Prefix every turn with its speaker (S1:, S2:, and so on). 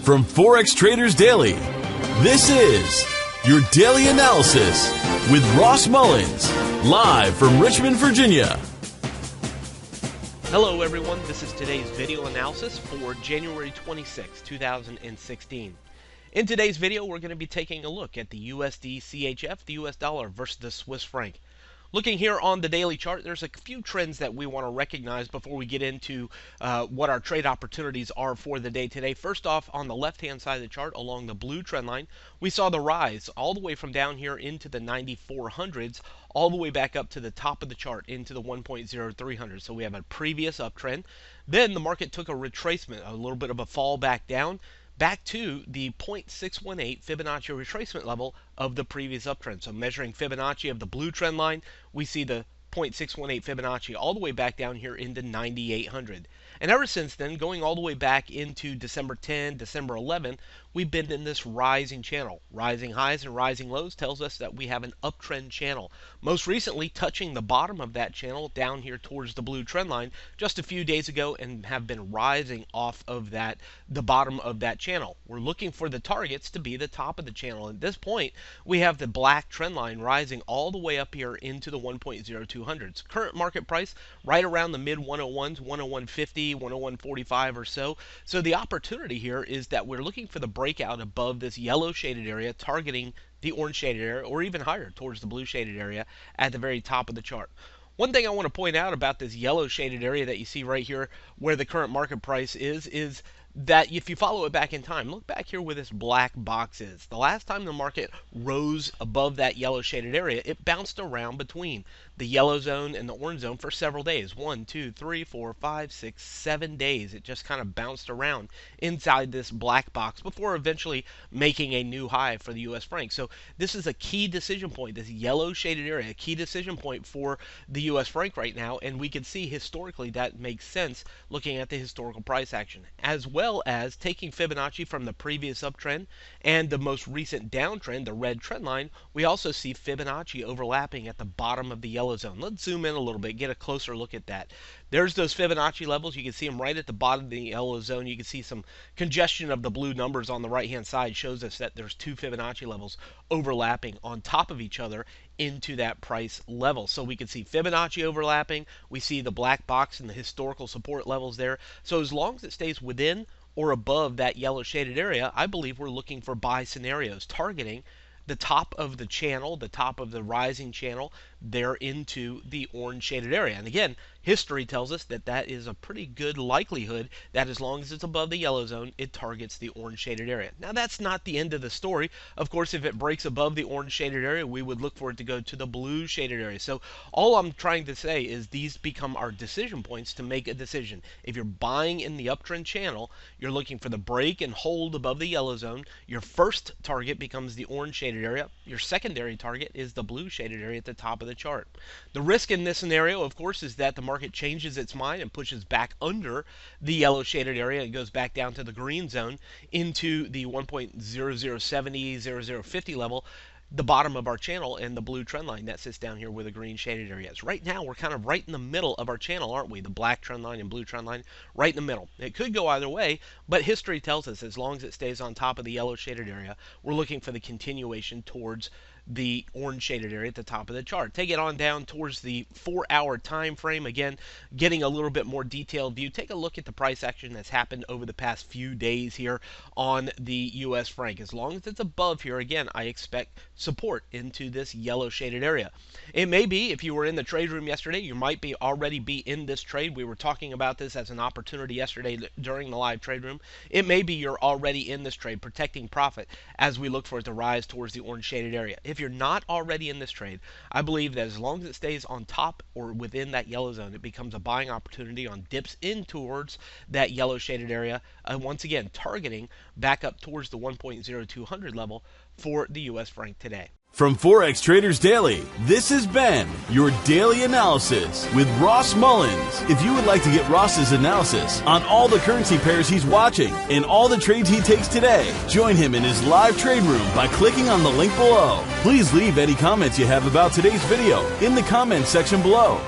S1: From Forex Traders Daily, this is your daily analysis with Ross Mullins, live from Richmond, Virginia.
S2: Hello everyone, this is today's video analysis for January 26, 2016. In today's video, we're going to be taking a look at the USDCHF, the US dollar, versus the Swiss franc. Looking here on the daily chart, there's a few trends that we want to recognize before we get into what our trade opportunities are for the day today. First off, on the left-hand side of the chart, along the blue trend line, we saw the rise all the way from down here into the 9400s, all the way back up to the top of the chart into the 1.0300. So we have a previous uptrend. Then the market took a retracement, a little bit of a fall back down, back to the 0.618 Fibonacci retracement level of the previous uptrend. So measuring Fibonacci of the blue trend line, we see the 0.618 Fibonacci all the way back down here into 9800. And ever since then, going all the way back into December 10, December 11, we've been in this rising channel. Rising highs and rising lows tells us that we have an uptrend channel. Most recently touching the bottom of that channel down here towards the blue trend line just a few days ago, and have been rising off of that, the bottom of that channel. We're looking for the targets to be the top of the channel. At this point, we have the black trend line rising all the way up here into the 1.0200s. Current market price right around the mid 101s, 101.50, 101.45 or so. So the opportunity here is that we're looking for the breakout above this yellow shaded area, targeting the orange shaded area, or even higher towards the blue shaded area at the very top of the chart. One thing I want to point out about this yellow shaded area that you see right here where the current market price is that if you follow it back in time, look back here where this black box is. The last time the market rose above that yellow shaded area, it bounced around between the yellow zone and the orange zone for several days. 1, 2, 3, 4, 5, 6, 7 days. It just kind of bounced around inside this black box before eventually making a new high for the US franc. So this is a key decision point, this yellow shaded area, a key decision point for the US franc right now, and we can see historically that makes sense looking at the historical price action, as well as taking Fibonacci from the previous uptrend and the most recent downtrend, the red trend line. We also see Fibonacci overlapping at the bottom of the yellow zone. Let's zoom in a little bit, get a closer look at that. There's those Fibonacci levels. You can see them right at the bottom of the yellow zone. You can see some congestion of the blue numbers on the right-hand side shows us that there's two Fibonacci levels overlapping on top of each other into that price level. So we can see Fibonacci overlapping. We see the black box and the historical support levels there. So as long as it stays within or above that yellow shaded area, I believe we're looking for buy scenarios, targeting the top of the channel, the top of the rising channel, there into the orange shaded area. And again, history tells us that that is a pretty good likelihood that as long as it's above the yellow zone, it targets the orange shaded area. Now, that's not the end of the story. Of course, if it breaks above the orange shaded area, we would look for it to go to the blue shaded area. So all I'm trying to say is these become our decision points to make a decision. If you're buying in the uptrend channel, you're looking for the break and hold above the yellow zone. Your first target becomes the orange shaded area. Your secondary target is the blue shaded area at the top of the chart. The risk in this scenario, of course, is that the market changes its mind and pushes back under the yellow shaded area and goes back down to the green zone into the 1.0070, 0050 level, the bottom of our channel, and the blue trend line that sits down here where the green shaded area is. Right now, we're kind of right in the middle of our channel, aren't we? The black trend line and blue trend line, right in the middle. It could go either way, but history tells us as long as it stays on top of the yellow shaded area, we're looking for the continuation towards the orange shaded area at the top of the chart. Take it on down towards the 4-hour time frame. Again, getting a little bit more detailed view. Take a look at the price action that's happened over the past few days here on the US franc. As long as it's above here, again, I expect support into this yellow shaded area. It may be, if you were in the trade room yesterday, you might be already be in this trade. We were talking about this as an opportunity yesterday during the live trade room. It may be you're already in this trade, protecting profit as we look for it to rise towards the orange shaded area. If you're not already in this trade, I believe that as long as it stays on top or within that yellow zone, it becomes a buying opportunity on dips in towards that yellow shaded area. Once again, targeting back up towards the 1.0200 level for the US franc today.
S1: From Forex Traders Daily, this has been your daily analysis with Ross Mullins. If you would like to get Ross's analysis on all the currency pairs he's watching and all the trades he takes today, join him in his live trade room by clicking on the link below. Please leave any comments you have about today's video in the comments section below.